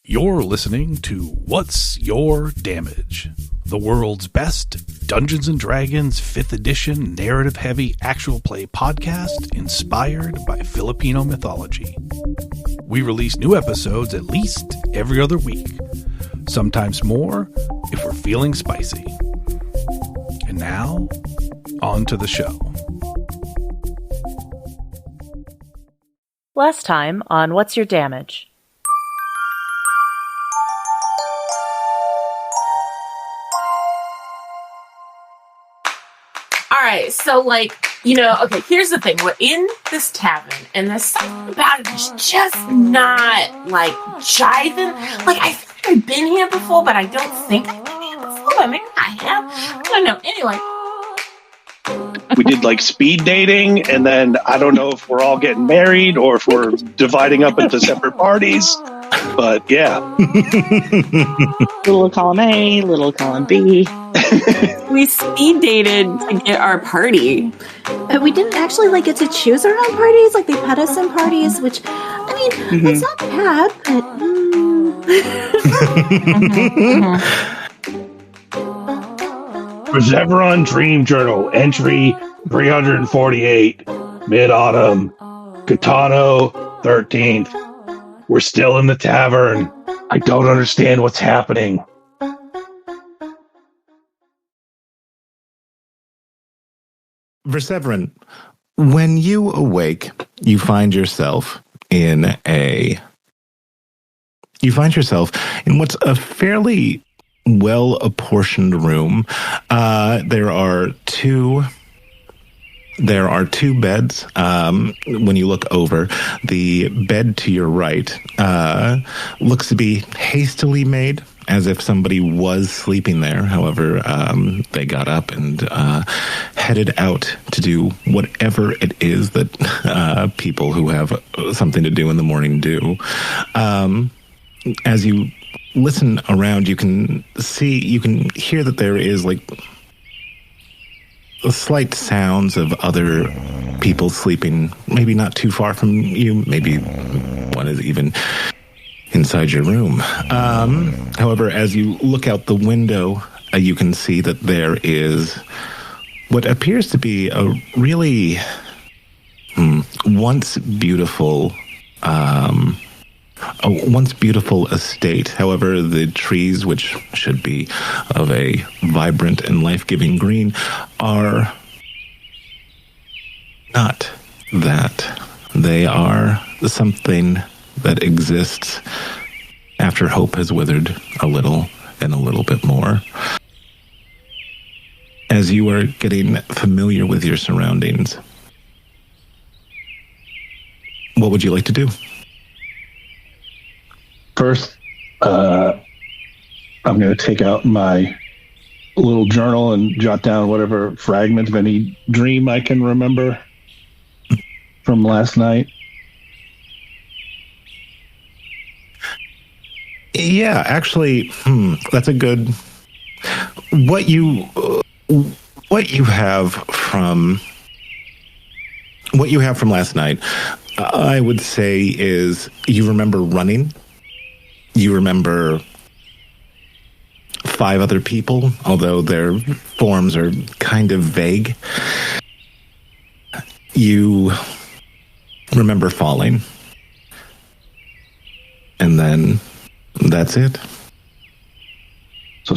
You're listening to What's Your Damage? The world's best Dungeons & Dragons 5th edition narrative-heavy actual play podcast inspired by Filipino mythology. We release new episodes at least every other week, sometimes more if we're feeling spicy. And now, on to the show. Last time on What's Your Damage? Alright, so okay, here's the thing. We're in this tavern, and there's something about it that's just not, jiving. I think I've been here before, but I don't think I've been here before, but maybe I have. I don't know. Anyway. We did, speed dating, and then I don't know if we're all getting married or if we're dividing up into separate parties, but yeah. Little column A, little column B. We speed dated to get our party. But we didn't actually get to choose our own parties. They put us in parties, which, it's not bad, but... Perseveron Dream Journal, entry 348, mid-autumn, Katano, 13th. We're still in the tavern. I don't understand what's happening. Perseveron, when you awake, you find yourself in what's a fairly well-apportioned room. There are two beds. When you look over, the bed to your right looks to be hastily made, as if somebody was sleeping there. However, they got up and headed out to do whatever it is that people who have something to do in the morning do. As you listen around, you can hear that there is slight sounds of other people sleeping, maybe not too far from you. Maybe one is even inside your room. However, as you look out the window, you can see that there is what appears to be a really once beautiful estate. However, the trees, which should be of a vibrant and life-giving green, are not that. They are something that exists after hope has withered a little and a little bit more. As you are getting familiar with your surroundings, what would you like to do? First, I'm going to take out my little journal and jot down whatever fragment of any dream I can remember from last night. Yeah, actually, that's a good... What you have from last night, I would say, is you remember running. You remember 5 other people, although their forms are kind of vague. You remember falling. And then that's it. So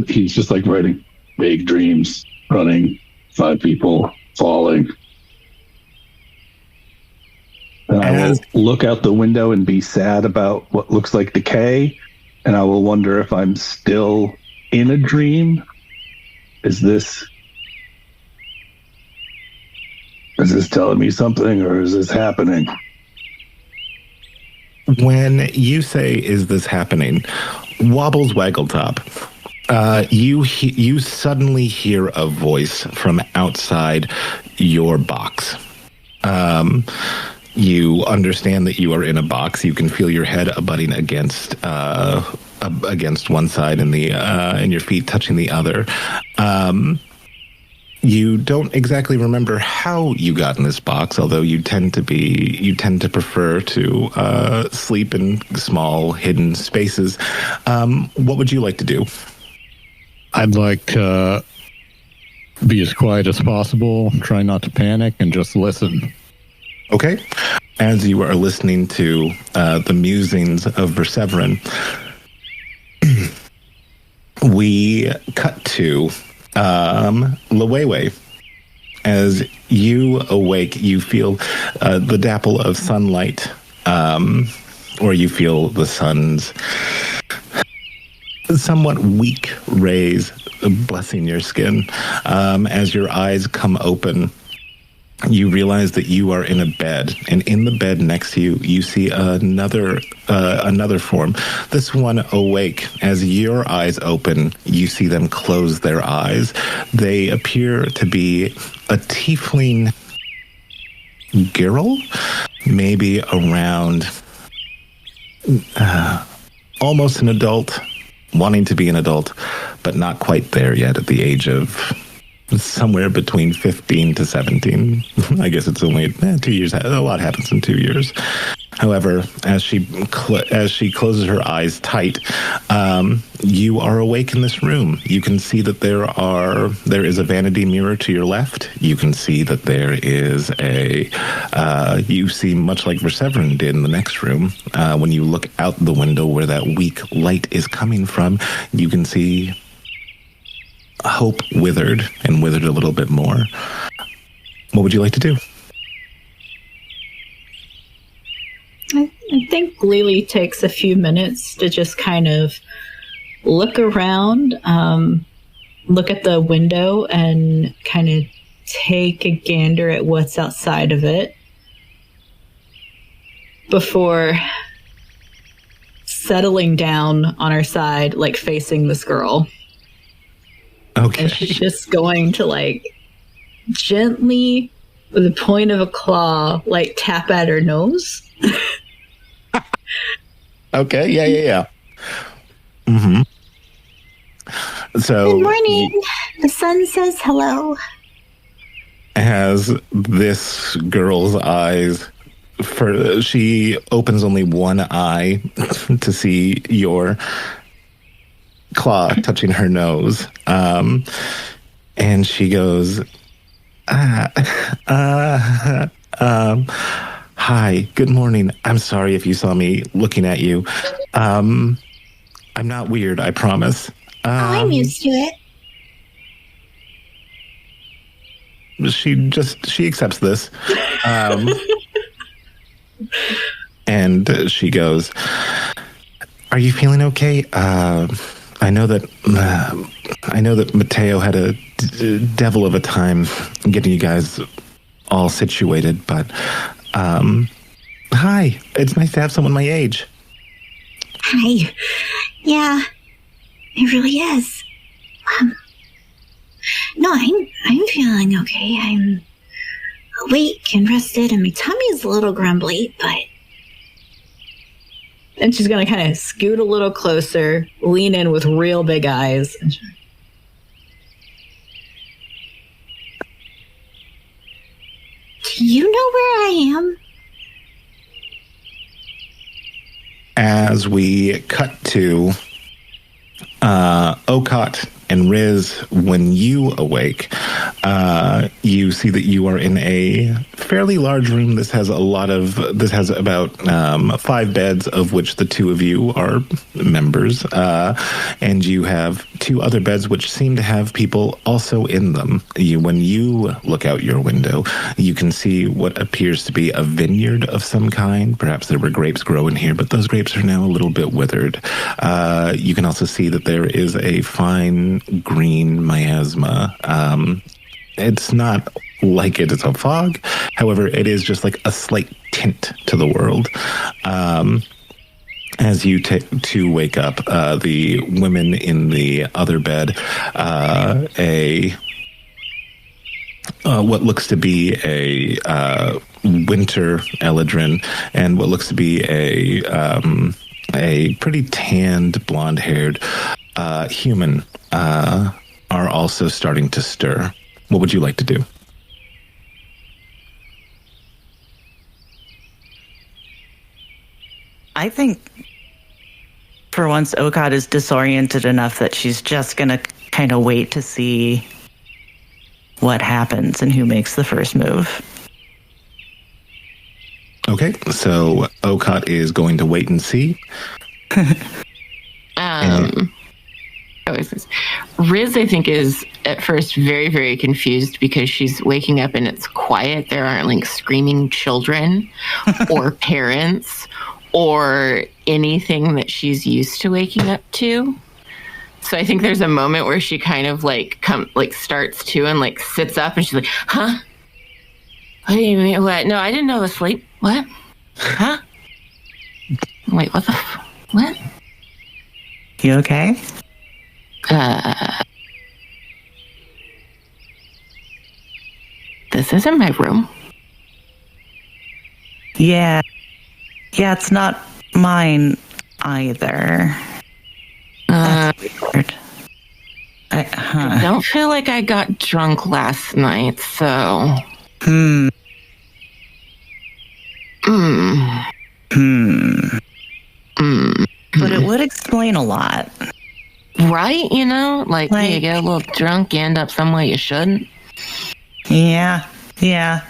he's just writing vague dreams, running, 5 people, falling. And I will look out the window and be sad about what looks like decay, and I will wonder if I'm still in a dream. Is this telling me something, or is this happening? When you say, "Is this happening?" Wobbles Waggletop, you suddenly hear a voice from outside your box. You understand that you are in a box. You can feel your head abutting against one side and your feet touching the other. You don't exactly remember how you got in this box, although you tend to prefer to sleep in small, hidden spaces. What would you like to do? I'd like to be as quiet as possible, try not to panic, and just listen. Okay. As you are listening to the musings of Verseverin, we cut to Lewewe. As you awake, you feel the dapple of sunlight, or you feel the sun's somewhat weak rays blessing your skin. As your eyes come open, you realize that you are in a bed, and in the bed next to you, you see another form. This one awake. As your eyes open, you see them close their eyes. They appear to be a tiefling girl, maybe around almost an adult, wanting to be an adult, but not quite there yet at the age of somewhere between 15 to 17. I guess it's only 2 years. A lot happens in 2 years. However, as she closes her eyes tight, you are awake in this room. You can see that there is a vanity mirror to your left. You can see that there is you see, much like Verseverin did in the next room, when you look out the window where that weak light is coming from, you can see hope withered a little bit more. What would you like to do? I think Lily takes a few minutes to just kind of look around, look at the window, and kind of take a gander at what's outside of it before settling down on her side, like facing this girl. Okay. And she's just going to, gently, with the point of a claw, tap at her nose. Okay, yeah. Mm-hmm. So, good morning. The sun says hello. As this girl's eyes, she opens only one eye to see your claw touching her nose, and she goes, hi, good morning. I'm sorry if you saw me looking at you. I'm not weird, I promise. I'm used to it. She accepts this. And she goes, are you feeling okay? I know that Mateo had a devil of a time getting you guys all situated, but hi, it's nice to have someone my age. Hi. Yeah, it really is. No, I'm feeling okay. I'm awake and rested, and my tummy's a little grumbly, but... And she's going to kind of scoot a little closer, lean in with real big eyes. Do you know where I am? As we cut to Okot and Riz, when you awake, you see that you are in a fairly large room. This has about 5 beds, of which the 2 of you are members, and you have 2 other beds which seem to have people also in them. When you look out your window, you can see what appears to be a vineyard of some kind. Perhaps there were grapes growing here, but those grapes are now a little bit withered. You can also see that there is a fine green miasma. It's not like it is a fog. However, it is just like a slight tint to the world. As you two wake up, the women in the other bed, what looks to be a winter Eladrin, and what looks to be a pretty tanned, blonde-haired human are also starting to stir. What would you like to do? I think for once Okad is disoriented enough that she's just going to kind of wait to see what happens and who makes the first move. Okay, so Okad is going to wait and see. Riz, I think, is at first very, very confused because she's waking up and it's quiet. There aren't like screaming children or parents or anything that she's used to waking up to. So I think there's a moment where she kind of starts to and like sits up and she's like, huh? What do you mean? What? No, I didn't know the sleep. What? Huh? Wait, what the what? You okay? This isn't my room. Yeah, it's not mine either. That's weird. I don't feel like I got drunk last night, so... But it would explain a lot. Right? You know? Like you get a little drunk, you end up somewhere you shouldn't. Yeah.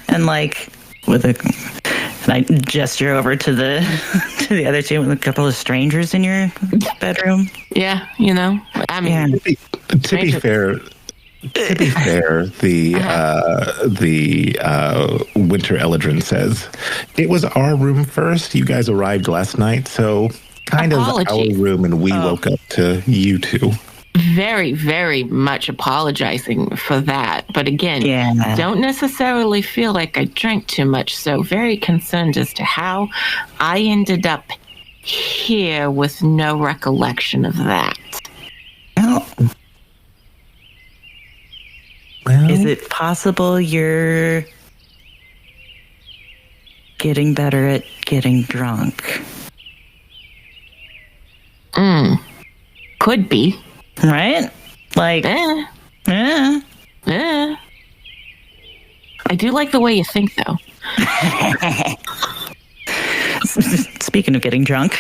And like, and I gesture over to the other two with a couple of strangers in your bedroom. Yeah, you know? I mean... To be fair, the Winter Eladrin says, it was our room first. You guys arrived last night, so kind Apologies. of our room, and we woke up to you two. Very, very much apologizing for that. But again, don't necessarily feel like I drank too much, so very concerned as to how I ended up here with no recollection of that. Well, is it possible you're getting better at getting drunk? Could be. Right? Like, I do like the way you think, though. Speaking of getting drunk.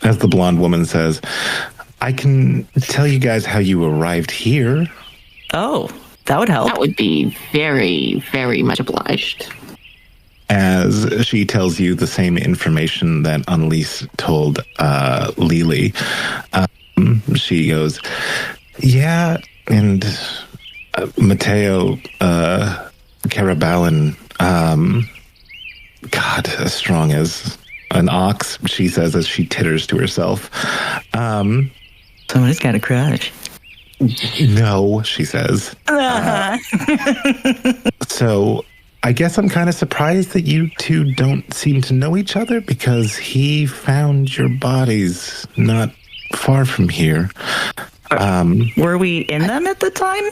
As the blonde woman says, I can tell you guys how you arrived here. Oh, that would help. That would be very, very much obliged. As she tells you the same information that Annalise told Lily, she goes, yeah, and Mateo Carabalin, God, as strong as an ox, she says as she titters to herself. Somebody's got a crush. No, she says. So I guess I'm kind of surprised that you two don't seem to know each other because he found your bodies not far from here. Were we in them at the time?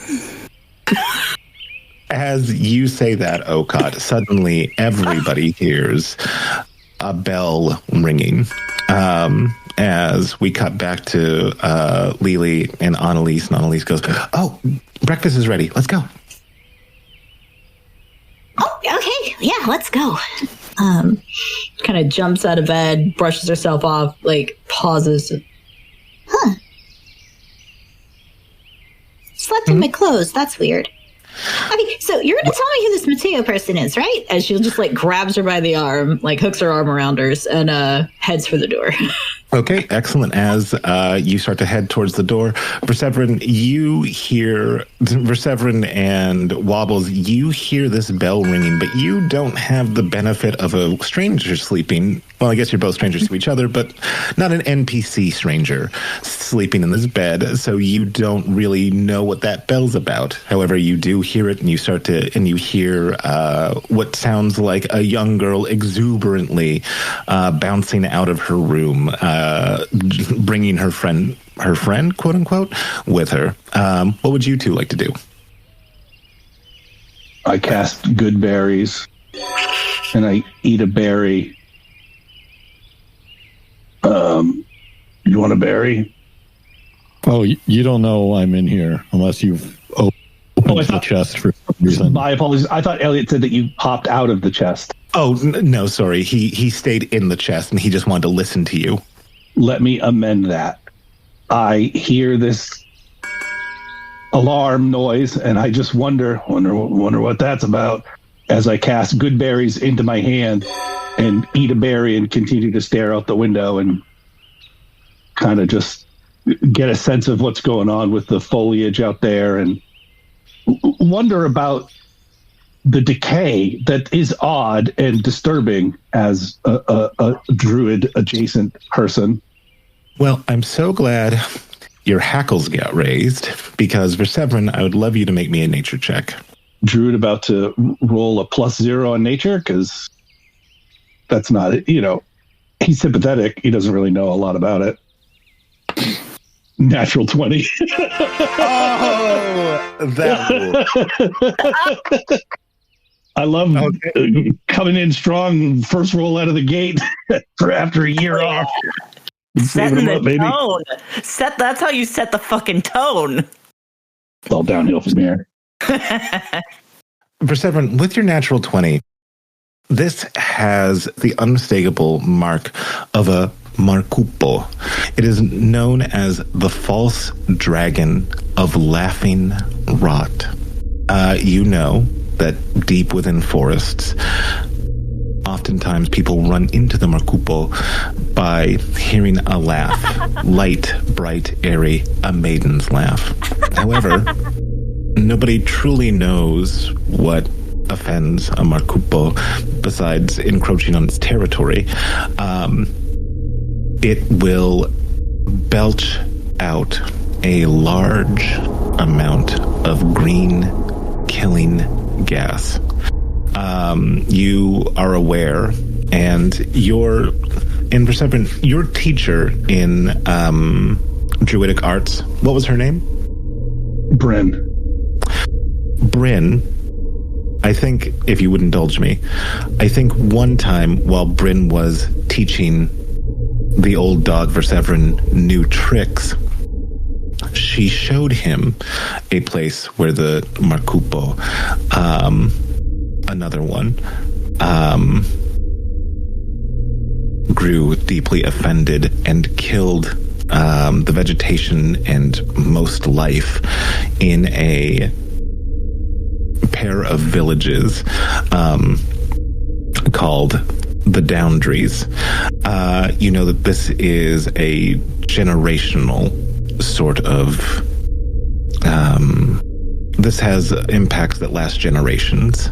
As you say that, Okad, suddenly everybody hears a bell ringing. As we cut back to Lily and Annalise goes, oh, breakfast is ready. Let's go. Oh, okay. Yeah, let's go. Kind of jumps out of bed, brushes herself off, like pauses. Huh. Slept in my clothes. That's weird. Okay, so you're going to tell me who this Mateo person is, right? As she'll just like grabs her by the arm, like hooks her arm around hers and heads for the door. Okay, excellent. As you start to head towards the door, Verseverin and Wobbles, you hear this bell ringing, but you don't have the benefit of a stranger sleeping. Well, I guess you're both strangers to each other, but not an NPC stranger sleeping in this bed, so you don't really know what that bell's about. However, you do hear it, and you hear what sounds like a young girl exuberantly bouncing out of her room, bringing her friend, quote unquote, with her. What would you two like to do? I cast good berries, and I eat a berry. You want a berry? Oh, you don't know I'm in here unless you've opened into the chest for some reason. My apologies. I thought Elliot said that you popped out of the chest. Oh, no, sorry. He stayed in the chest and he just wanted to listen to you. Let me amend that. I hear this alarm noise and I just wonder what that's about as I cast good berries into my hand and eat a berry and continue to stare out the window and kind of just get a sense of what's going on with the foliage out there and wonder about the decay that is odd and disturbing as a druid adjacent person. Well, I'm so glad your hackles got raised because Verseverin, I would love you to make me a nature check. Druid about to roll a +0 on nature because that's not it. He's sympathetic. He doesn't really know a lot about it. Natural 20. Oh, that I love coming in strong, first roll out of the gate for after a year off. Setting the tone. That's how you set the fucking tone. It's all downhill from here. Perseverin, with your natural 20, this has the unmistakable mark of a Markupo. It is known as the false dragon of laughing rot. You know that deep within forests, oftentimes people run into the Markupo by hearing a laugh. Light, bright, airy, a maiden's laugh. However, nobody truly knows what offends a Markupo besides encroaching on its territory. It will belch out a large amount of green killing gas. You are aware, and in Perseverin, your teacher in Druidic arts, what was her name? Bryn. I think, if you would indulge me, I think one time while Bryn was teaching the old dog Verseverin new tricks, she showed him a place where the Markupo, another one, grew deeply offended and killed the vegetation and most life in a pair of villages called the Doundries. You know that this is a generational sort of this has impacts that last generations.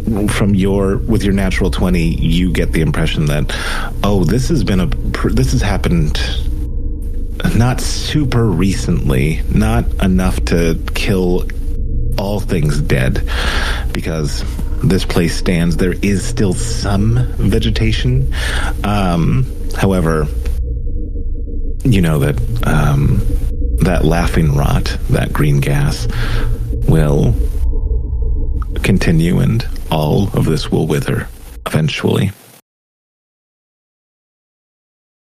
With your natural 20, you get the impression that this has happened not super recently, not enough to kill all things dead, because this place stands. There is still some vegetation. However, you know that that laughing rot, that green gas, will continue, and all of this will wither eventually.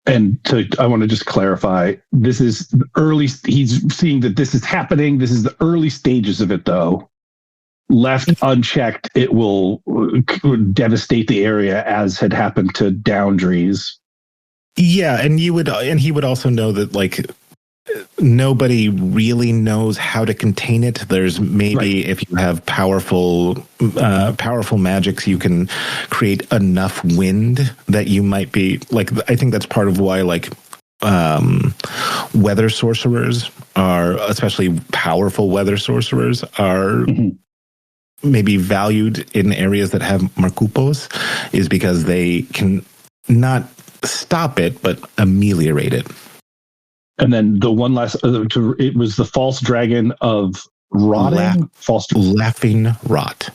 And I want to just clarify, this is the early, he's seeing that this is happening. This is the early stages of it, though. Left unchecked, it will devastate the area, as had happened to Doundries. Yeah, and he would also know that, like, nobody really knows how to contain it. There's maybe if you have powerful magics, you can create enough wind that you might be like. I think that's part of why weather sorcerers are, especially powerful weather sorcerers, are maybe valued in areas that have Markupos, is because they can not stop it but ameliorate it. And then the one last, it was the false dragon of rotting? Laughing rot.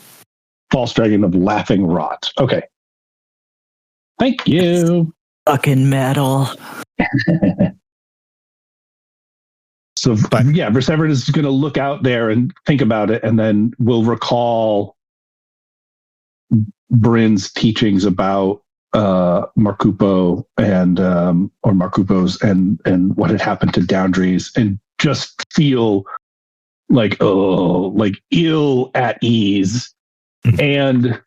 False dragon of laughing rot. Okay. Thank you. Fucking metal. So, Verseverin is going to look out there and think about it, and then we'll recall Bryn's teachings about Markupo and or Markupos and what had happened to Doundries, and just feel like ill at ease, and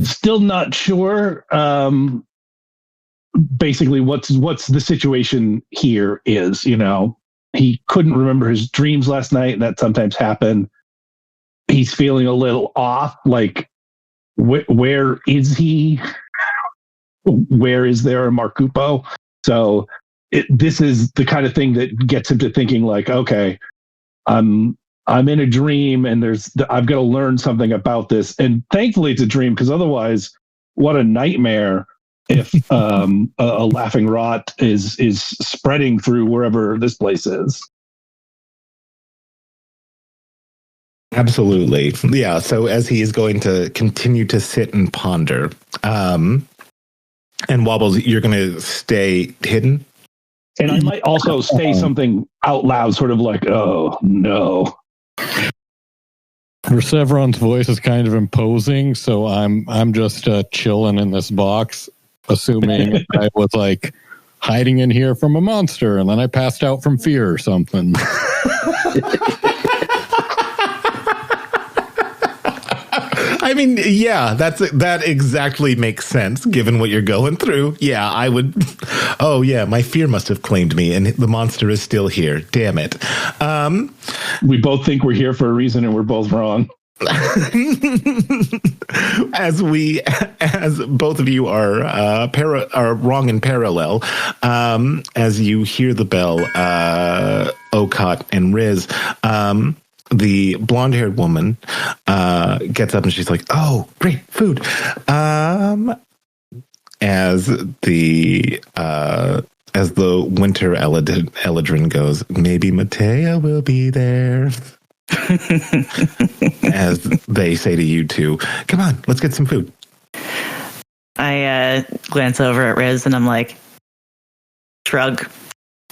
still not sure. Basically, what's the situation here is, he couldn't remember his dreams last night, and that sometimes happen. He's feeling a little off. Like, where is he? Where is there a Markupo? So this is the kind of thing that gets him to thinking, like, okay, I'm in a dream, and I've got to learn something about this. And thankfully, it's a dream, because otherwise, what a nightmare if a laughing rot is spreading through wherever this place is. Absolutely. Yeah. So as he is going to continue to sit and ponder, and Wobbles, you're going to stay hidden. And I might also say something out loud, sort of like, oh, no. Persevron's voice is kind of imposing, so I'm just chilling in this box, assuming I was like hiding in here from a monster, and then I passed out from fear or something. I mean, yeah, that exactly makes sense given what you're going through. Yeah, I would. Oh, yeah, my fear must have claimed me, and the monster is still here. Damn it. We both think we're here for a reason, and we're both wrong. As both of you are wrong in parallel, as you hear the bell, Okot and Riz, the blonde-haired woman gets up and she's like, "Oh, great food!" As the winter Eladrin goes, "Maybe Matea will be there." As they say to you two, "Come on, let's get some food." I glance over at Riz and I'm like, shrug,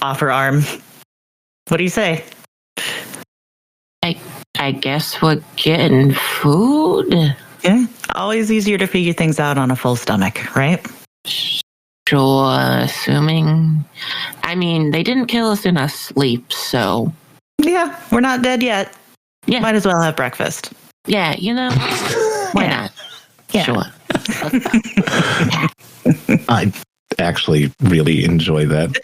offer arm. What do you say? I guess we're getting food. Yeah, always easier to figure things out on a full stomach, right? Sure, assuming. I mean, they didn't kill us in our sleep, so. Yeah, we're not dead yet. Yeah. Might as well have breakfast. Yeah, why not? Yeah. Sure. I actually really enjoy that.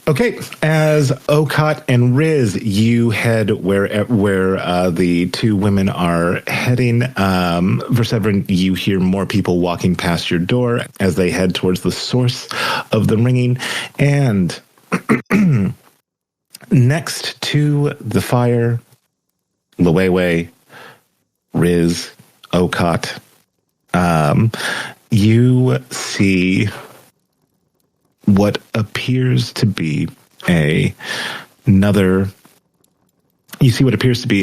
Okay, as Okot and Riz, you head where the two women are heading. Versevrin, you hear more people walking past your door as they head towards the source of the ringing. And next to the fire, Luwewe, Riz, Okot, you see what appears to be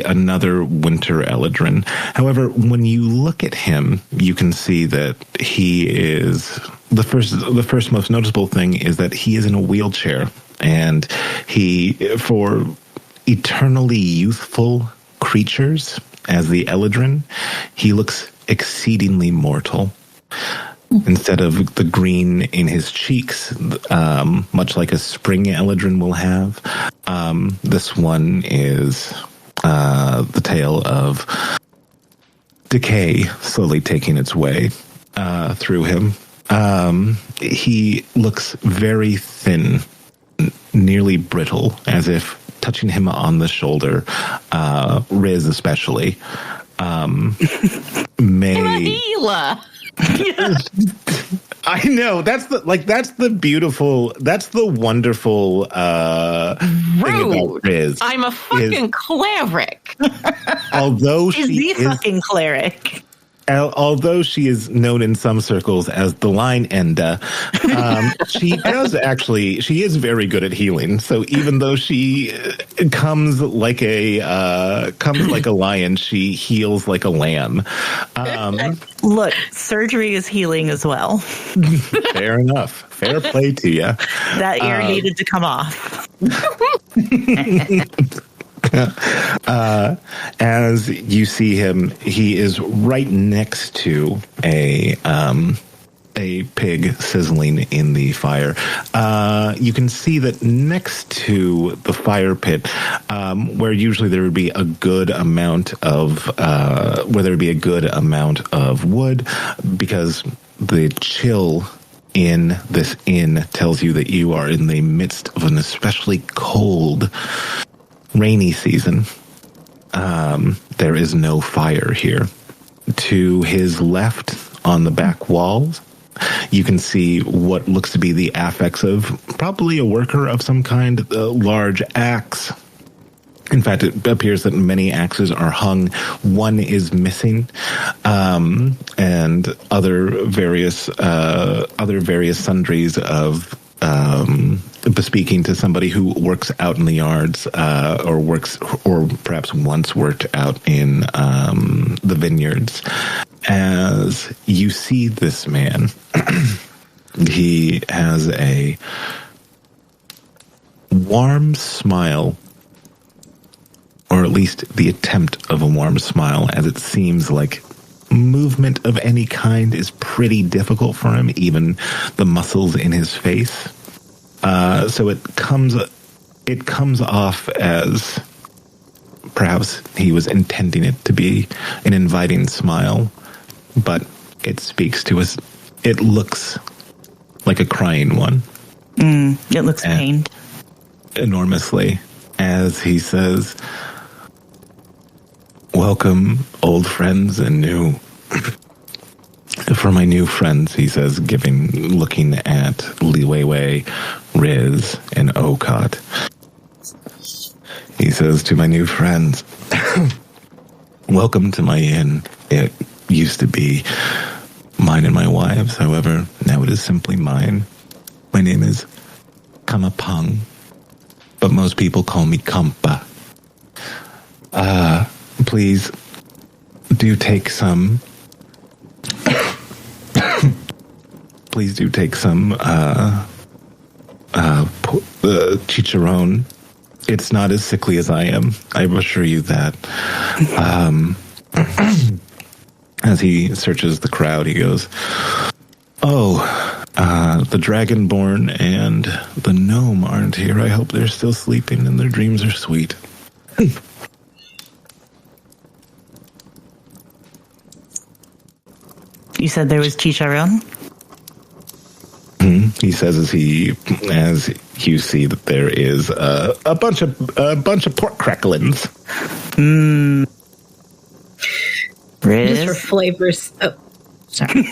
another winter Eladrin. However, when you look at him, you can see that he is the first most noticeable thing is that he is in a wheelchair, and he, for eternally youthful creatures as the Eladrin, he looks exceedingly mortal. Instead of the green in his cheeks, much like a spring Eladrin will have, this one is the tale of decay slowly taking its way through him. He looks very thin, nearly brittle, as if touching him on the shoulder, Riz especially, may... I know, that's the wonderful thing about Riz. I'm a fucking cleric. Although fucking cleric. Although she is known in some circles as the line Enda, she is very good at healing. So even though she comes like a lion, she heals like a lamb. Look, surgery is healing as well. Fair enough. Fair play to you. That ear needed to come off. As you see him, he is right next to a a pig sizzling in the fire. You can see that next to the fire pit, where usually there would be a good amount of wood, because the chill in this inn tells you that you are in the midst of an especially cold, rainy season. There is no fire here. To his left, on the back walls, you can see what looks to be the affix of probably a worker of some kind, a large axe. In fact, it appears that many axes are hung. One is missing, and other various sundries of bespeaking to somebody who works out in the yards, or perhaps once worked out in the vineyards. As you see this man, he has a warm smile, or at least the attempt of a warm smile, as it seems like movement of any kind is pretty difficult for him, even the muscles in his face. So it comes off as perhaps he was intending it to be an inviting smile, but it speaks to us. It looks like a crying one. It looks pained. Enormously, as he says, "Welcome, old friends and new." For my new friends, he says, looking at Li Weiwei, Riz, and Okot. He says, "To my new friends, welcome to my inn. It used to be mine and my wife's. However, now it is simply mine. My name is Kamapang, but most people call me Kampa. Please do take some. Please do take some chicharron. It's not as sickly as I am, I assure you that." As he searches the crowd, he goes, the Dragonborn and the gnome aren't here. I hope they're still sleeping and their dreams are sweet. You said there was chicharron? He says as you see that there is a bunch of pork cracklings. Just for flavor's. Oh, sorry.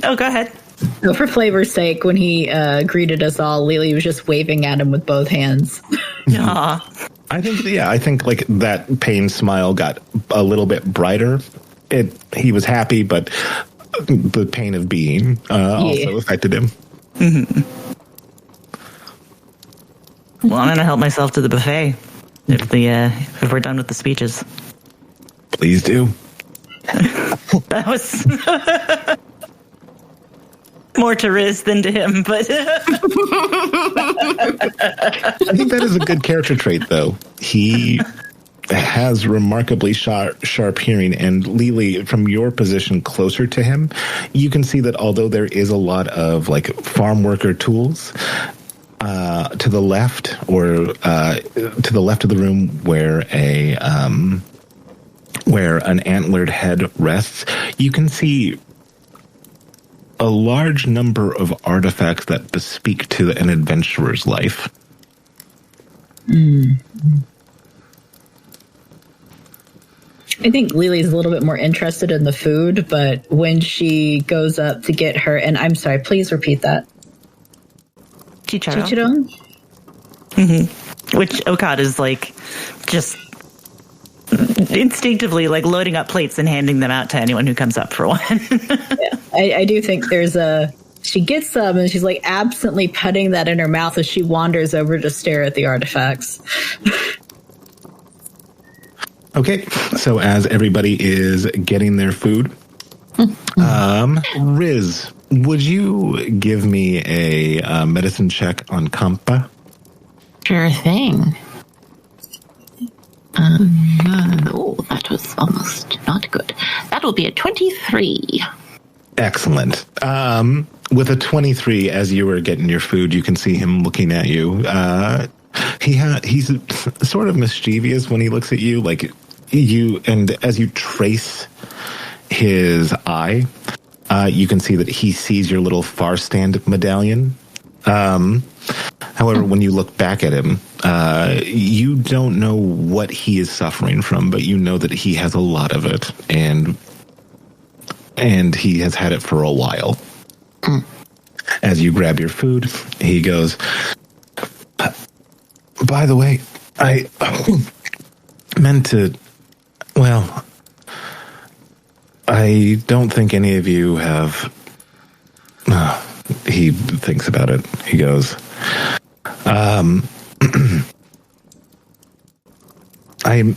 Oh, go ahead. No, for flavor's sake, when he greeted us all, Lily was just waving at him with both hands. Aw. I think like that pain smile got a little bit brighter. He was happy, but the pain of being also affected him. Mm-hmm. Well, I'm gonna help myself to the buffet if we're done with the speeches. Please do. That was more to Riz than to him, but I think that is a good character trait, though. He has remarkably sharp hearing, and Lily, from your position closer to him, you can see that although there is a lot of like farm worker tools to the left, or to the left of the room where an antlered head rests, you can see a large number of artifacts that bespeak to an adventurer's life. I think Lily's a little bit more interested in the food, but when she goes up to get her, and I'm sorry, please repeat that. chicharron. Mm-hmm. Which Okad is like just instinctively like loading up plates and handing them out to anyone who comes up for one. Yeah, I do think she gets some and she's like absently putting that in her mouth as she wanders over to stare at the artifacts. Okay, so as everybody is getting their food, Riz, would you give me a medicine check on Kampa? Sure thing. That was almost not good. That will be a 23. Excellent. with a 23, as you were getting your food, you can see him looking at you. He's sort of mischievous when he looks at you, like you. And as you trace his eye, you can see that he sees your little far stand medallion. However, when you look back at him, you don't know what he is suffering from, but you know that he has a lot of it, and he has had it for a while. As you grab your food, he goes, by the way, I meant to, well, I don't think any of you have, he thinks about it. He goes, I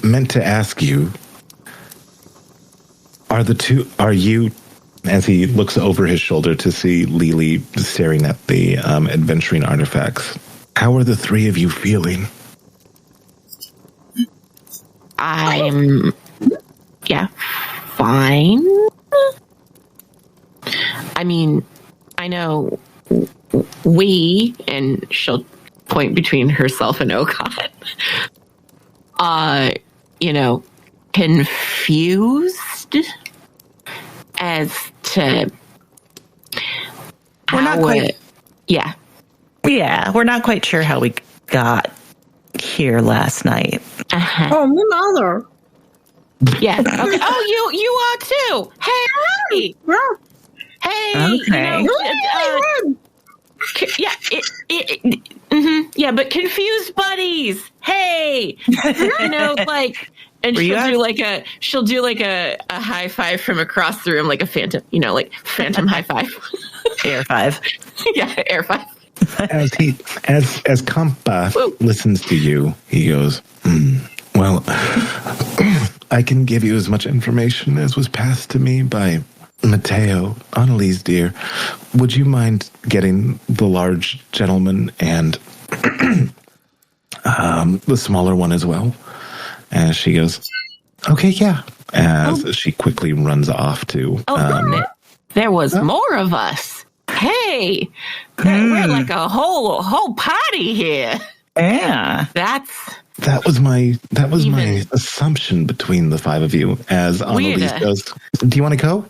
meant to ask you, are you, as he looks over his shoulder to see Lily staring at the adventuring artifacts, how are the three of you feeling? I'm, fine. I mean, I know and she'll point between herself and Okot, confused as to we're not quite. Yeah, we're not quite sure how we got here last night. Uh-huh. Oh, me mother. Yeah. Okay. Oh, you are too. Hey. Hey. Okay. Yeah, but confused buddies. Hey. And she'll do like a high five from across the room, like a phantom, phantom high five. Air five. Yeah, air five. As Kampa listens to you, he goes, well, I can give you as much information as was passed to me by Mateo. Annalise, dear, would you mind getting the large gentleman and the smaller one as well? As she goes, okay, yeah. As she quickly runs off to... there was more of us. Hey, we're like a whole party here. Yeah. That was my assumption between the five of you. As Annalise goes, do you want to go?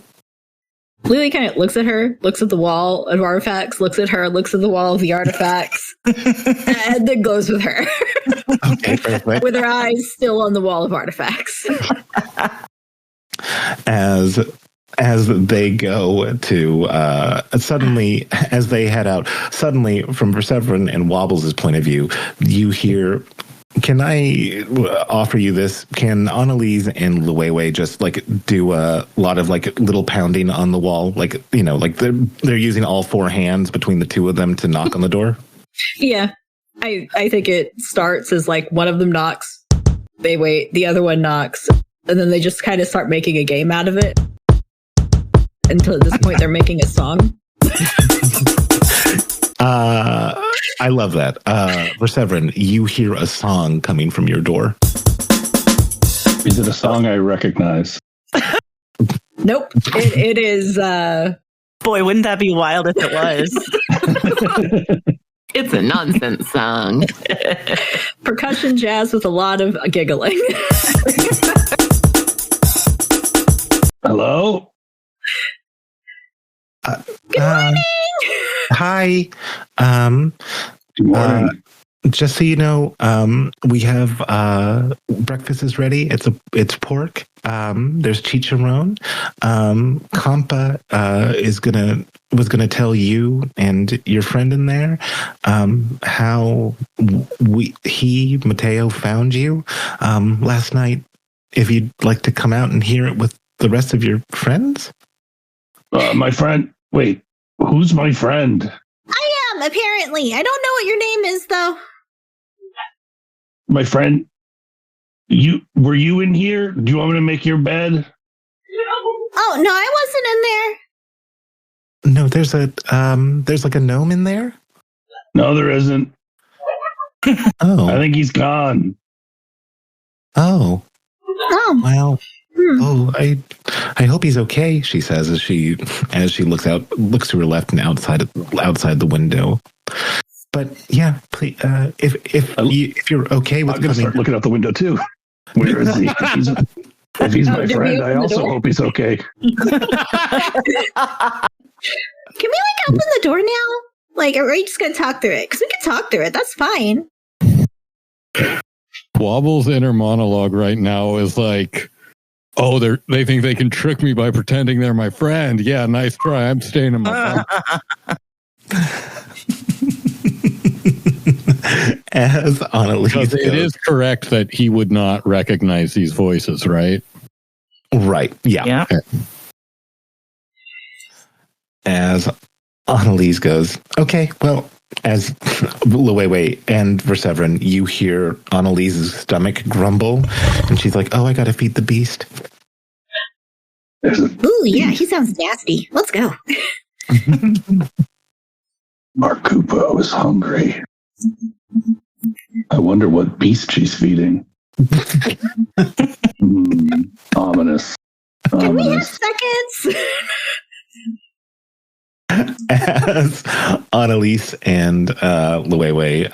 Lily kind of looks at her, looks at the wall of artifacts, looks at her, looks at the wall of the artifacts, and then goes with her. Okay, perfect. With her eyes still on the wall of artifacts. As they go to suddenly, as they head out, suddenly from Persephone and Wobbles' point of view, you hear, can I offer you this? Can Annalise and Luwewe just like do a lot of like little pounding on the wall? Like, like they're using all four hands between the two of them to knock on the door? Yeah. I think it starts as like one of them knocks, they wait, the other one knocks, and then they just kind of start making a game out of it. Until at this point, they're making a song. I love that. Persephone, you hear a song coming from your door. Is it a song I recognize? Nope. It is... Boy, wouldn't that be wild if it was? It's a nonsense song. Percussion jazz with a lot of giggling. Hello? Good morning! Hi. Good morning. Just so you know, we have breakfast is ready. It's pork. There's chicharron. Kampa was gonna tell you and your friend in there how Mateo found you last night. If you'd like to come out and hear it with the rest of your friends. My friend. Wait, who's my friend? I am, apparently. I don't know what your name is, though. My friend, were you in here? Do you want me to make your bed? Oh, no, I wasn't in there. No, there's like a gnome in there? No, there isn't. Oh. I think he's gone. Oh. Oh. Well. Oh, I hope he's okay, she says as she looks to her left and outside the window. But yeah, please, if you're okay with I'm gonna start looking out the window too. Where is he? If he's my friend, I also hope he's okay. Can we open the door now? Or are you just gonna talk through it? Because we can talk through it. That's fine. Wobble's inner monologue right now is like, oh, they think they can trick me by pretending they're my friend. Yeah, nice try. I'm staying in my phone. As Annalise goes, it is correct that he would not recognize these voices, right? Right. Yeah. Yeah. As Annalise goes, okay, well, as Luwewe and Verseverin, you hear Annalise's stomach grumble, and she's like, oh, I gotta feed the beast. Ooh, yeah, he sounds nasty. Let's go. Markupo is hungry. I wonder what beast she's feeding. Ominous. Can we have seconds? As Annalise and Luwewe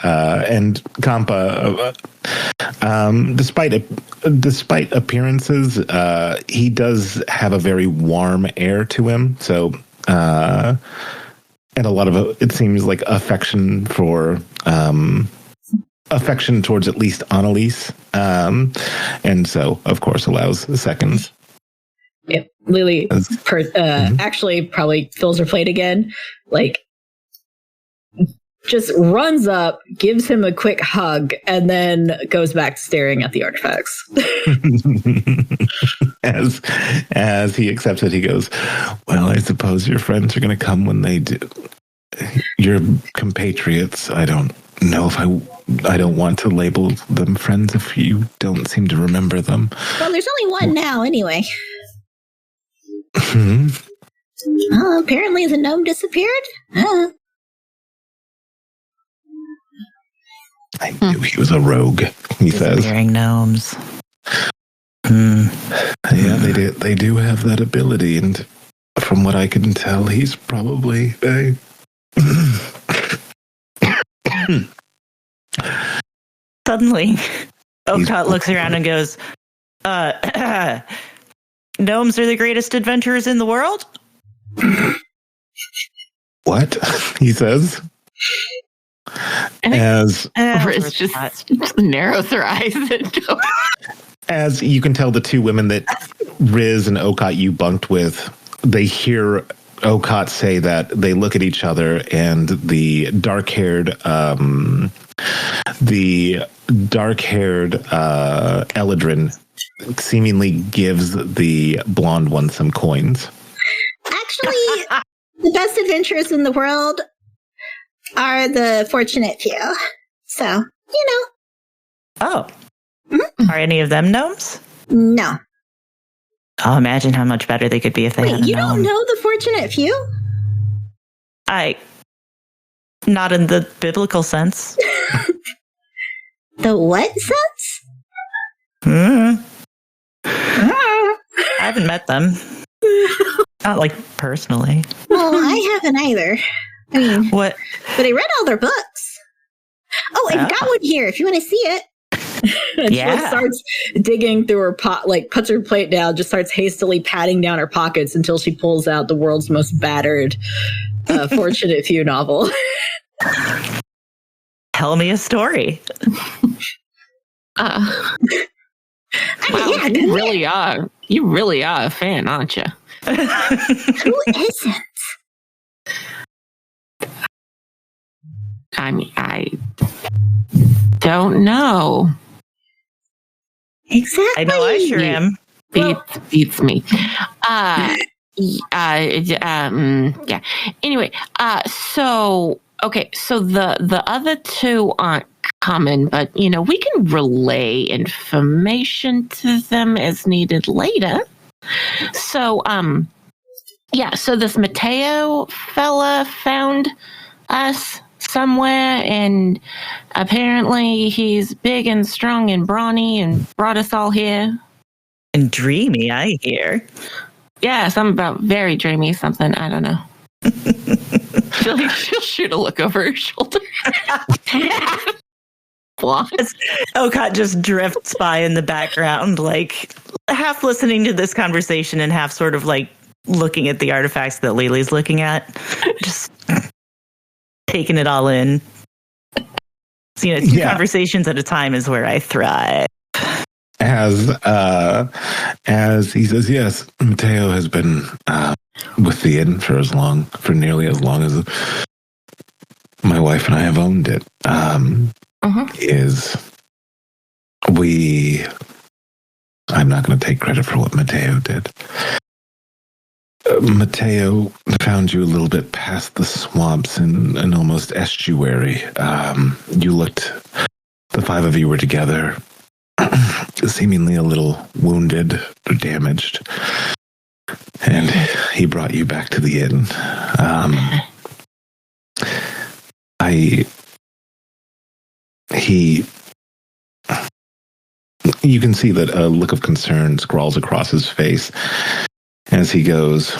and Kampa, despite appearances, he does have a very warm air to him. So, and a lot of it seems like affection towards at least Annalise, and so of course allows seconds. Yeah, Lily actually probably fills her plate again, just runs up, gives him a quick hug, and then goes back to staring at the artifacts. As he accepts it, he goes, well, I suppose your friends are going to come when they do. Your compatriots, I don't know if I don't want to label them friends if you don't seem to remember them. Well, there's only one now, anyway. Hmm? Oh, apparently the gnome disappeared. I knew he was a rogue, he says. Wearing gnomes. Yeah, they do have that ability, and from what I can tell, he's probably a... Suddenly, Oaktot looks around and goes, gnomes are the greatest adventurers in the world? What? He says. As Riz just narrows her eyes and as you can tell, the two women that Riz and Okot you bunked with, they hear Okot say that. They look at each other, and the dark-haired Eladrin seemingly gives the blonde one some coins. Actually, the best adventurers in the world are the fortunate few. So, Oh. Mm-hmm. Are any of them gnomes? No. I'll imagine how much better they could be if they had a you gnome. don't know the fortunate few? Not in the biblical sense. The what sense? I haven't met them. Not personally. Well, I haven't either. I mean, what? But I read all their books. Oh, I've got one here if you want to see it. And she starts digging through her pot, puts her plate down, just starts hastily patting down her pockets until she pulls out the world's most battered Fortunate Few novel. Tell me a story. Wow, you really are a fan, aren't you? Who isn't? I mean, I don't know. Exactly. I know I sure am. Beats me. Yeah. Anyway, so the other two aren't common, but we can relay information to them as needed later. So so this Mateo fella found us somewhere, and apparently he's big and strong and brawny and brought us all here. And dreamy, I hear. Yeah, something about very dreamy something. I don't know. She'll shoot a look over her shoulder. Okat just drifts by in the background, like half listening to this conversation and half sort of like looking at the artifacts that Lily's looking at. Just taking it all in. So, two conversations at a time is where I thrive. As he says, yes, Mateo has been with the inn for nearly as long as my wife and I have owned it. I'm not going to take credit for what Mateo did. Mateo found you a little bit past the swamps in an almost estuary. The five of you were together, seemingly a little wounded or damaged, and he brought you back to the inn. You can see that a look of concern scrawls across his face as he goes.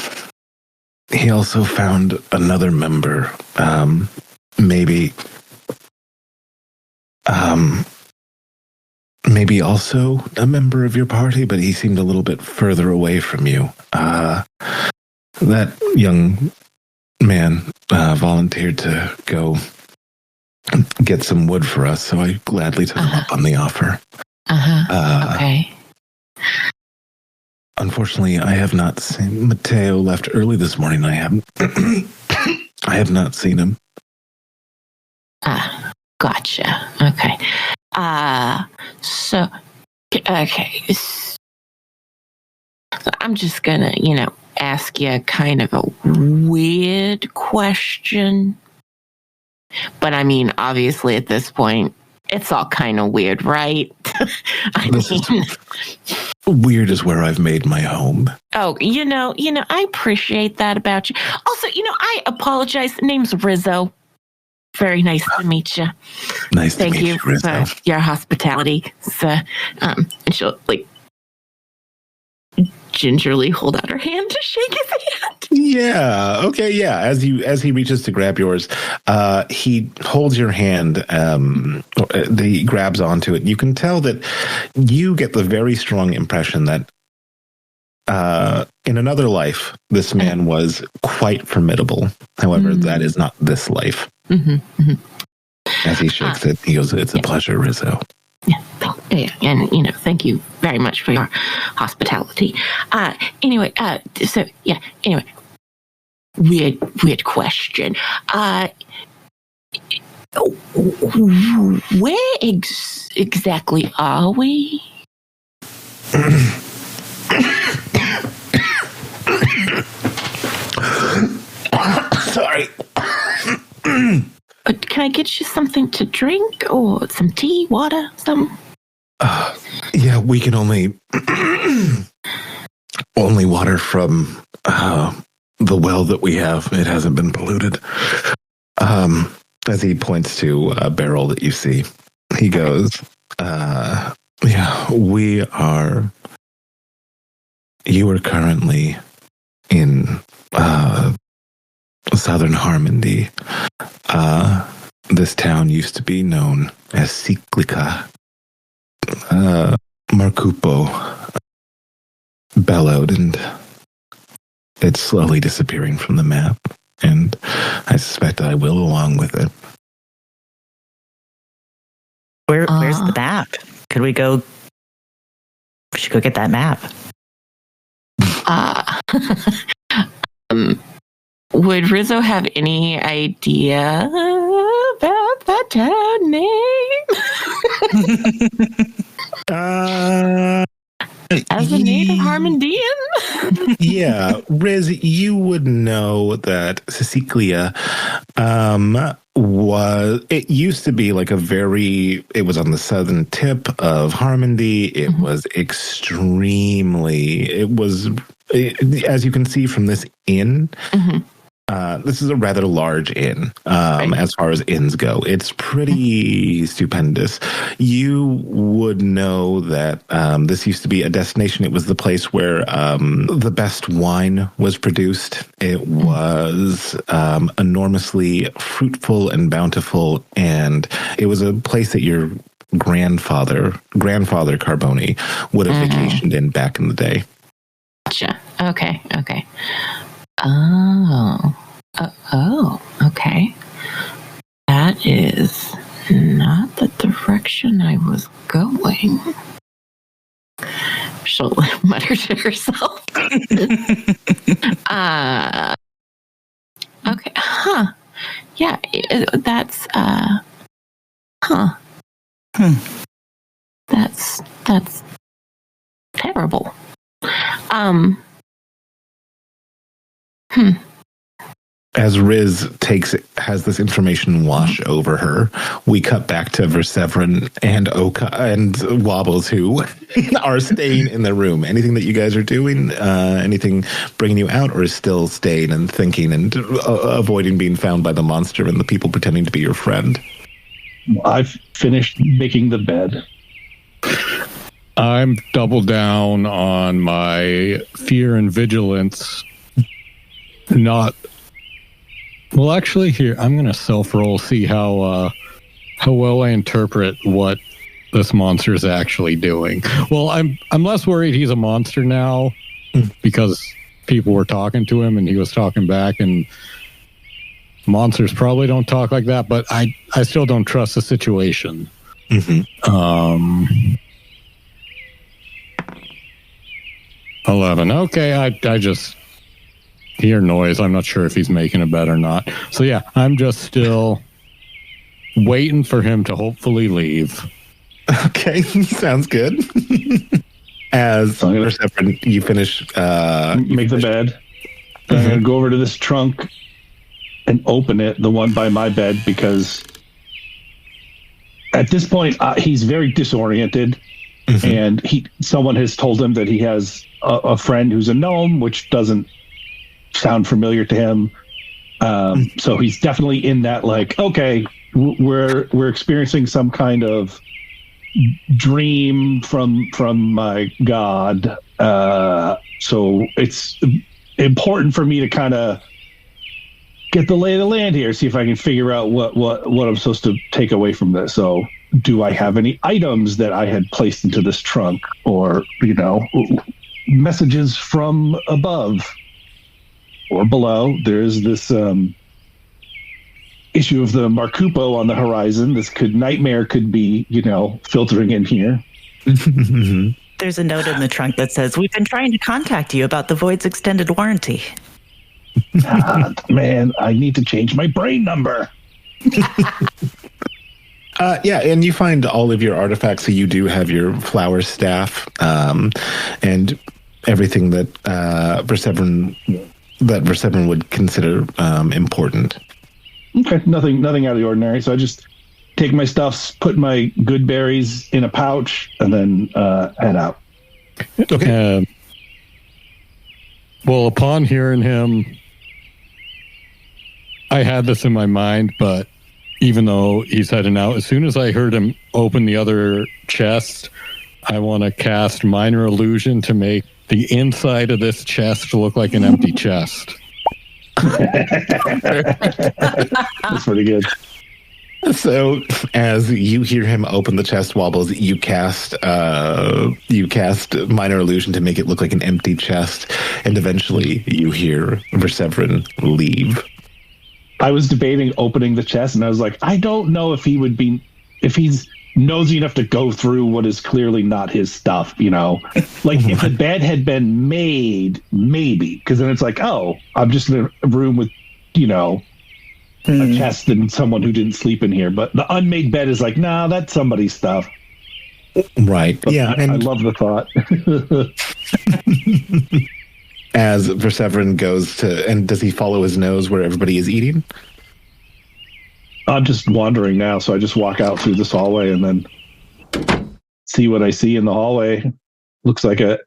He also found another member, maybe also a member of your party, but he seemed a little bit further away from you. That young man volunteered to go get some wood for us, so I gladly took him up on the offer. Okay. Unfortunately, I have not seen Mateo. Left early this morning. I have not seen him. Gotcha. Okay. So I'm just gonna, ask you kind of a weird question. But I mean, obviously at this point, it's all kind of weird, right? Weird is where I've made my home. Oh, I appreciate that about you. Also, I apologize. The name's Rizzo. Very nice to meet you. Nice to meet you, Rizzo. Thank you for your hospitality. So, and she'll gingerly hold out her hand to shake his hand. Yeah. Okay. Yeah. As he reaches to grab yours, he holds your hand. He grabs onto it. You can tell that you get the very strong impression that in another life, this man was quite formidable. However, that is not this life. As he shakes it, he goes, "It's a pleasure, Rizzo." Yeah, and thank you very much for your hospitality. Anyway, weird question. Where exactly are we? Sorry. Can I get you something to drink or some tea, water, something? Yeah, we can only water from the well that we have. It hasn't been polluted. As he points to a barrel that you see, he goes, you are currently in southern Harmony. This town used to be known as Cyclica. Marcupo bellowed, and it's slowly disappearing from the map, and I suspect I will along with it. Where's the map? Could we go? We should go get that map. Would Rizzo have any idea about that town name? As a native Harmondian? Yeah, Riz, you would know that Sicilia it used to be like it was on the southern tip of Harmony. It was as you can see from this inn, This is a rather large inn, as far as inns go. It's pretty stupendous. You would know that this used to be a destination. It was the place where the best wine was produced. It was enormously fruitful and bountiful, and it was a place that your grandfather Carboni would have vacationed in back in the day. Gotcha. Okay. Oh, okay. That is not the direction I was going. She'll mutter to herself. Okay. Huh. Yeah, that's, huh. That's terrible. As Riz has this information wash over her, we cut back to Verseverin and Oka and Wobbles, who are staying in the room. Anything that you guys are doing? Anything bringing you out, or is still staying and thinking and avoiding being found by the monster and the people pretending to be your friend? I've finished making the bed. I'm double down on my fear and vigilance. Well, actually, here, I'm going to self-roll, see how well I interpret what this monster is actually doing. Well, I'm less worried he's a monster now because people were talking to him and he was talking back, and monsters probably don't talk like that, but I still don't trust the situation. 11. Okay, I just hear noise. I'm not sure if he's making a bet or not. So yeah, I'm just still waiting for him to hopefully leave. Okay, sounds good. As you finish, make the bed. I'm going to go over to this trunk and open it, the one by my bed, because at this point he's very disoriented, and someone has told him that he has a friend who's a gnome, which doesn't sound familiar to him. So he's definitely in that, like, okay, we're experiencing some kind of dream from my god. So it's important for me to kind of get the lay of the land here, see if I can figure out what I'm supposed to take away from this. So do I have any items that I had placed into this trunk, or, messages from above or below? There's this issue of the Marcupo on the horizon. Nightmare could be, filtering in here. There's a note in the trunk that says, "We've been trying to contact you about the Void's extended warranty." Man, I need to change my brain number. Yeah, and you find all of your artifacts. So you do have your flower staff, and everything that Verseverin would consider important. Okay, nothing out of the ordinary. So I just take my stuffs, put my good berries in a pouch, and then head out. Okay. Well, upon hearing him, I had this in my mind, but even though he's heading out, as soon as I heard him open the other chest, I want to cast Minor Illusion to make the inside of this chest look like an empty chest. That's pretty good. So, as you hear him open the chest, Wobbles, you cast Minor Illusion to make it look like an empty chest, and eventually you hear Verseverin leave. I was debating opening the chest, and I was like, I don't know if he's nosy enough to go through what is clearly not his stuff, Like, if the bed had been made, maybe, because then it's like, oh, I'm just in a room with, a chest and someone who didn't sleep in here. But the unmade bed is like, nah, that's somebody's stuff. Right. But yeah. I love the thought. As Verseverin goes to, and does he follow his nose where everybody is eating? I'm just wandering now, so I just walk out through this hallway and then see what I see in the hallway. Looks like there's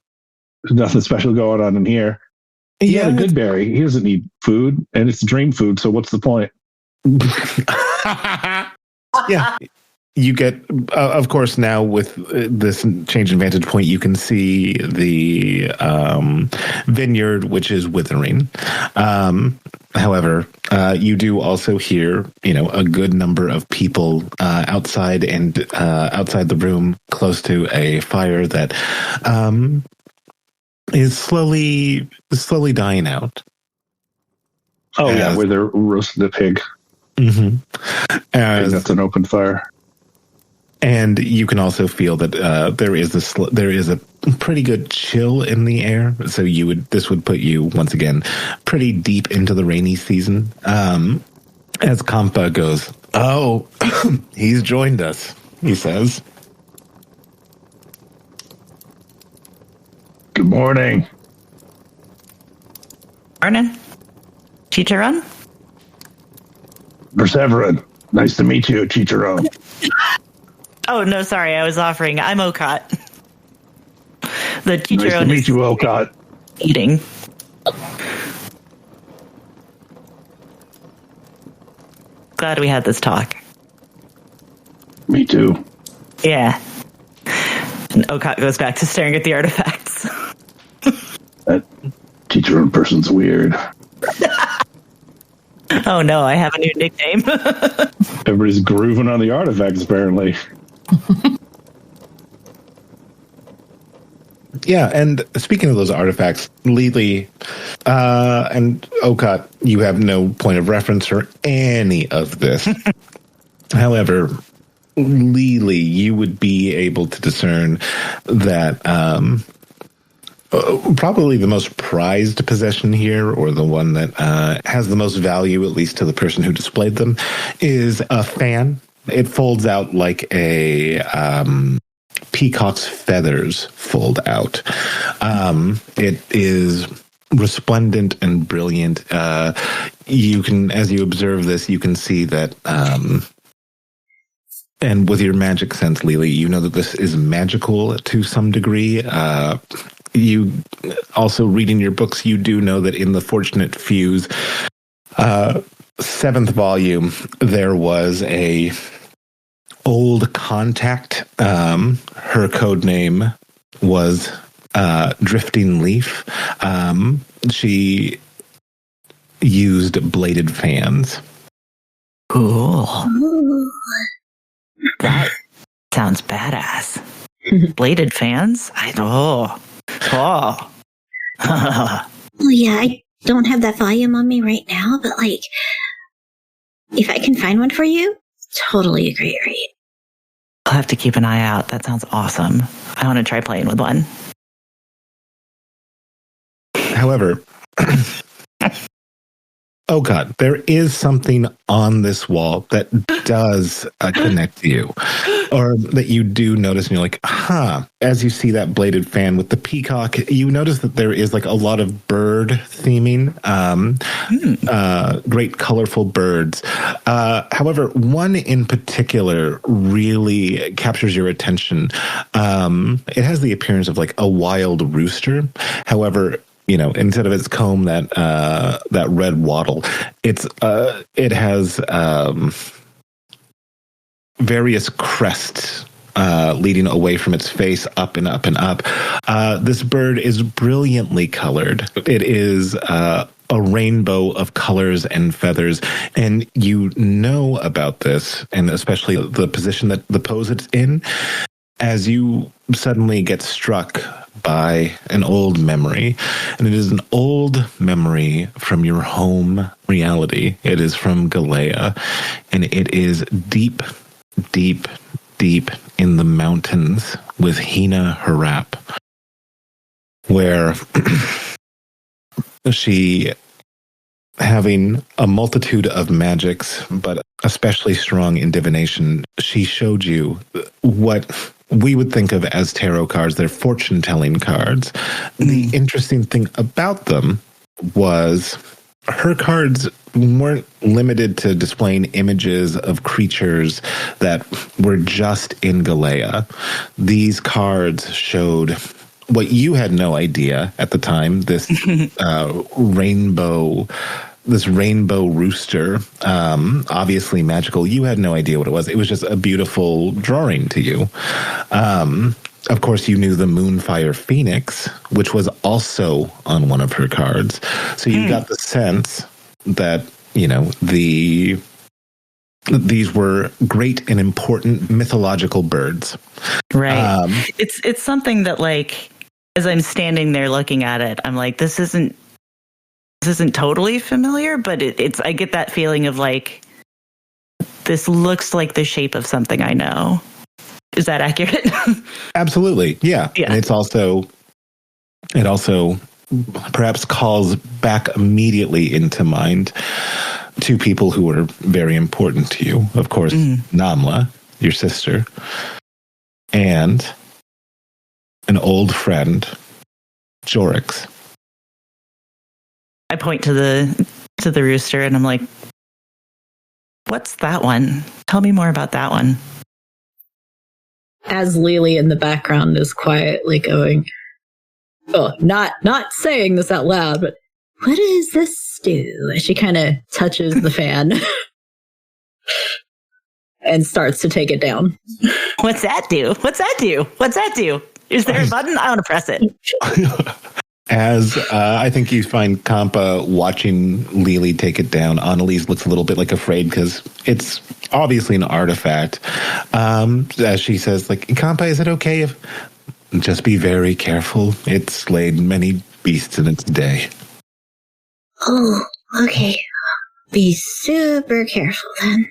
nothing special going on in here. He had a good berry. He doesn't need food, and it's dream food, so what's the point? Yeah. You get, of course, now with this change in vantage point, you can see the vineyard, which is withering. However, you do also hear, a good number of people outside and outside the room, close to a fire that is slowly dying out. Oh, yeah, where they're roasting the pig. Mm-hmm. That's an open fire. And you can also feel that there is a pretty good chill in the air. So this would put you once again pretty deep into the rainy season. As Kampa goes, "Oh, he's joined us," he says. Good morning. Morning. Chicharron? Perseverance. Nice to meet you, Chicharron. Oh, no, sorry. I was offering. I'm Okat. The Nice Chicharron to meet you, Okat. Eating. Glad we had this talk. Me too. Yeah. And Okat goes back to staring at the artifacts. That Chicharron person's weird. Oh, no, I have a new nickname. Everybody's grooving on the artifacts, apparently. Yeah, and speaking of those artifacts, Lily and Okat, you have no point of reference for any of this. However, Lily, you would be able to discern that probably the most prized possession here, or the one that has the most value, at least to the person who displayed them, is a fan. It folds out like a peacock's feathers fold out. It is resplendent and brilliant. You can, as you observe this, you can see that, and with your magic sense, Lily, you know that this is magical to some degree. You also, reading your books, you do know that in the Fortunate Few's 7th volume, there was a old contact. Her code name was Drifting Leaf. She used bladed fans. Cool. Ooh. That sounds badass. Bladed fans? Oh, Yeah, I don't have that volume on me right now, but if I can find one for you, totally a great read. I'll have to keep an eye out. That sounds awesome. I want to try playing with one. However, oh God, there is something on this wall that does connect to you, or that you do notice, and you're like, as you see that bladed fan with the peacock, you notice that there is like a lot of bird theming, great colorful birds. However, one in particular really captures your attention. It has the appearance of like a wild rooster. However, instead of its comb, that red wattle, it has various crests leading away from its face, up and up and up. This bird is brilliantly colored. It is a rainbow of colors and feathers, and you know about this, and especially the position that the pose it's in, as you suddenly get struck by an old memory. And it is an old memory from your home reality. It is from Galea, and it is deep, deep, deep in the mountains with Hina Harap, where she, having a multitude of magics, but especially strong in divination, she showed you what we would think of as tarot cards. They're fortune-telling cards. The interesting thing about them was her cards weren't limited to displaying images of creatures that were just in Galea. These cards showed what you had no idea at the time, this rainbow rooster, obviously magical. You had no idea what it was. It was just a beautiful drawing to you. Of course, you knew the Moonfire Phoenix, which was also on one of her cards. So you got the sense that, these were great and important mythological birds. Right. It's something that, like, as I'm standing there looking at it, I'm like, this isn't totally familiar, but I get that feeling of like, this looks like the shape of something I know. Is that accurate? Absolutely. Yeah. And it also perhaps calls back immediately into mind two people who were very important to you. Of course, Namla, your sister, and an old friend, Jorix. I point to the rooster and I'm like, what's that one? Tell me more about that one. As Lily in the background is quietly going, oh, not saying this out loud, but what does this do? As she kind of touches the fan and starts to take it down. What's that do? What's that do? What's that do? Is there a button? I want to press it. As I think you find Kampa watching Lily take it down, Annalise looks a little bit like afraid because it's obviously an artifact. As she says, like, Kampa, is it okay if... Just be very careful. It's slayed many beasts in its day. Oh, okay. Be super careful then.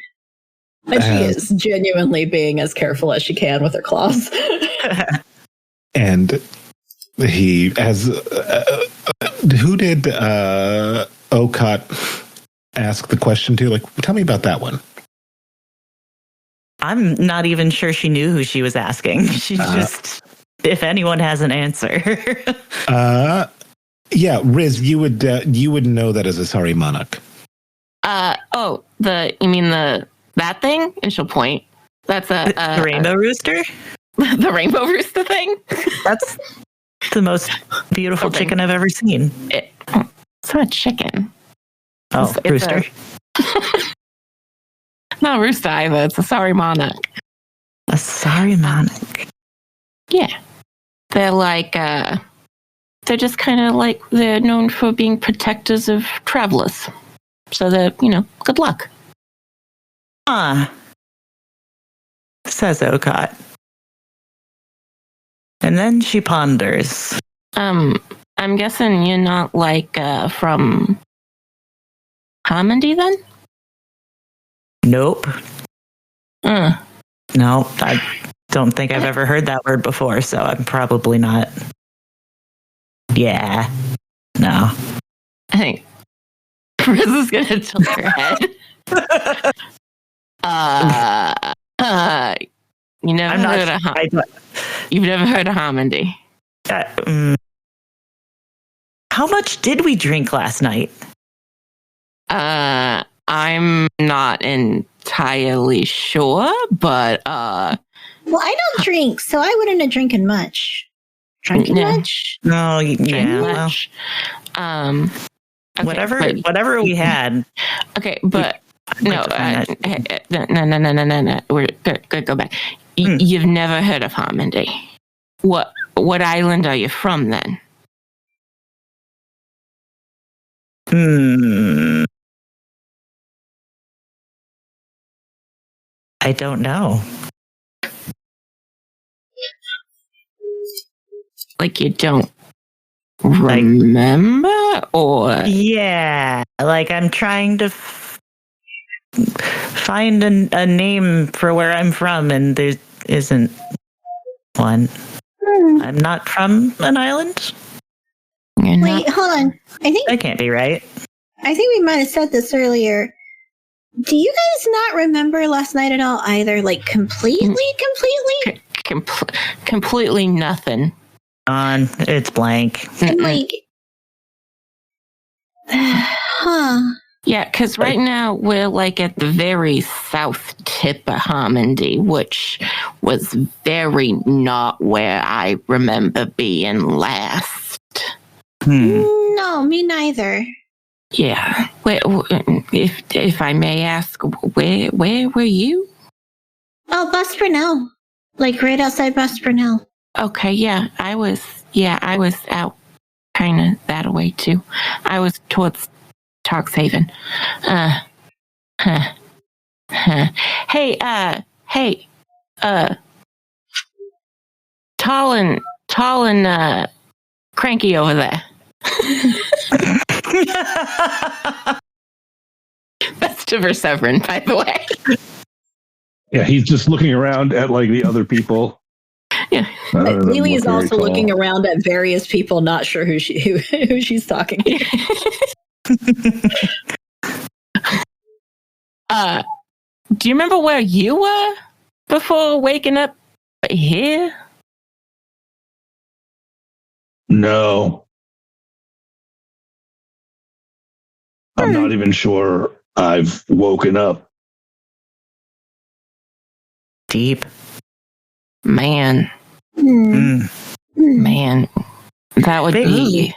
And she is genuinely being as careful as she can with her claws. And he has... who did Okot ask the question to? Like, tell me about that one. I'm not even sure she knew who she was asking. She's just... If anyone has an answer. Yeah, Riz, you would know that as a Sari Monarch. You mean that thing? And she'll point. That's the rainbow rooster? The rainbow rooster thing? That's the most beautiful chicken I've ever seen. It's not a chicken. Oh, rooster. Not a rooster either. It's a Sari Monarch. A Sari Monarch. Yeah. They're like, they're just kind of like, they're known for being protectors of travelers. So they're, good luck. Says Okot. And then she ponders. I'm guessing you're not like, from Harmony then? Nope. No, I don't think I've ever heard that word before, so I'm probably not. Yeah. No. I think Riz is going to tilt her head. You've never heard of Harmony. How much did we drink last night? I'm not entirely sure, but well, I don't drink, so I wouldn't have drinking much. Drinking much? No, yeah. Much. Okay, whatever we had. Okay, but no. We're good. Go back. You've never heard of Harmony. What island are you from then? I don't know. Like you don't remember, or yeah, like I'm trying to find a name for where I'm from, and there isn't one. I'm not from an island. Wait, hold on. I think that can't be right. I think we might have said this earlier. Do you guys not remember last night at all either? Like completely? Completely nothing. It's blank. And like, Yeah, because right now we're like at the very south tip of Harmony, which was very not where I remember being last. No, me neither. Yeah. If I may ask, where were you? Oh, Buspernell. Like right outside Buspernell. Okay, yeah, I was out kind of that way too. I was towards Tarkshaven. Hey, tall and cranky over there. That's to Verseverin, by the way. Yeah, he's just looking around at like the other people. Yeah. Lily is also looking around at various people, not sure who she's talking to. Do you remember where you were before waking up here? No. I'm not even sure I've woken up. Deep. Man, Hmm. that would be...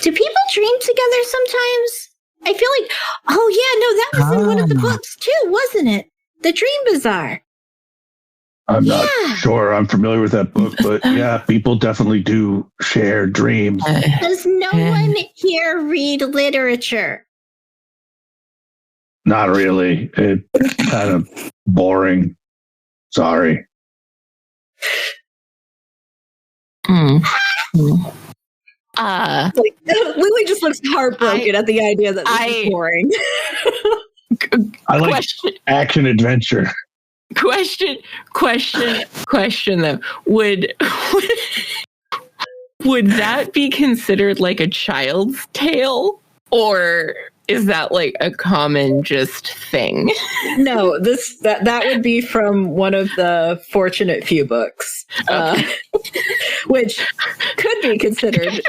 Do people dream together sometimes? I feel like, oh yeah, no, that was in one of the books too, wasn't it? The Dream Bazaar. I'm not sure I'm familiar with that book, but yeah, people definitely do share dreams. Does no one here read literature? Not really. It's kind of boring. Sorry. Lily just looks heartbroken at the idea that this is boring. I like action adventure. Question though. Would that be considered like a child's tale? Or is that like a common just thing? No, that would be from one of the Fortunate Few books, which could be considered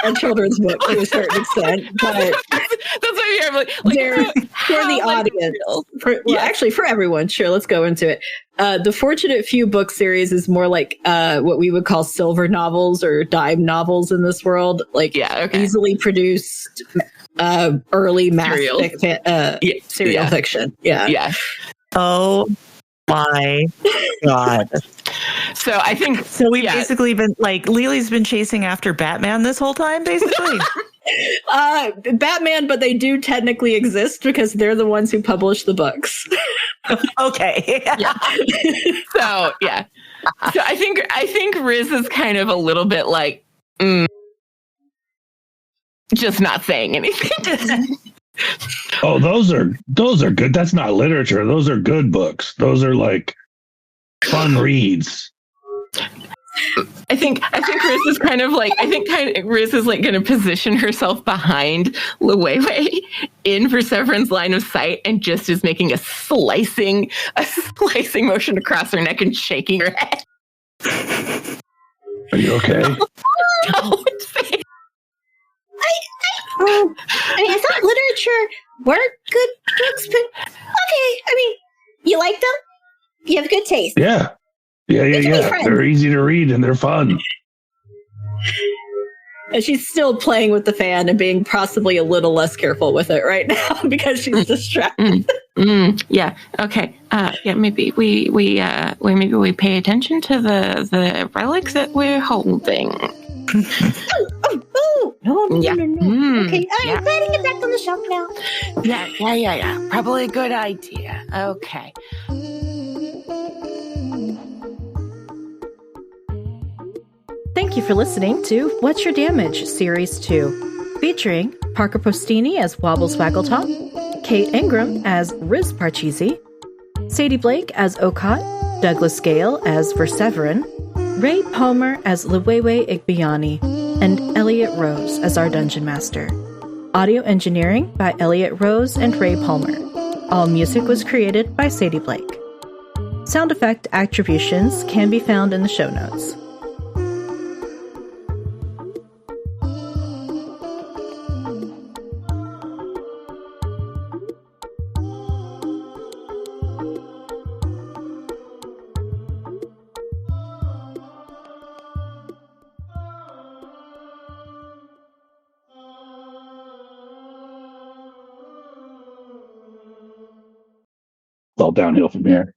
a children's book to a certain extent, but that's what I'm like they're for the audience. Actually, for everyone. Sure, let's go into it. The Fortunate Few book series is more like what we would call silver novels or dime novels in this world, like easily produced. Early mass serial fiction. Yeah. Oh my God. So I think we've basically been like Lily's been chasing after Batman this whole time, basically. Batman, but they do technically exist because they're the ones who publish the books. Okay. Yeah. So I think Riz is kind of a little bit like just not saying anything. Oh, those are good. That's not literature. Those are good books. Those are like fun reads. I think Riz is Riz is like going to position herself behind Luwewe in Perseverin's line of sight, and just is making a slicing motion across her neck and shaking her head. Are you okay? No, I mean, I thought literature were good books, but okay. I mean, you like them? You have good taste. Yeah. They're easy to read and they're fun. And she's still playing with the fan and being possibly a little less careful with it right now because she's distracted. Yeah. Okay. Maybe we pay attention to the relics that we're holding. No. Okay, I'm putting it back on the shelf now. Yeah. Probably a good idea. Okay. Thank you for listening to What's Your Damage? Series 2, featuring Parker Postini as Wobbles Waggletop, Kate Ingram as Riz Parcheesi, Sadie Blake as Okot, Douglas Gale as Verseverin, Ray Palmer as Luwewe Igbiani, and Elliot Rose as our Dungeon Master. Audio engineering by Elliot Rose and Ray Palmer. All music was created by Sadie Blake. Sound effect attributions can be found in the show notes. all downhill from here.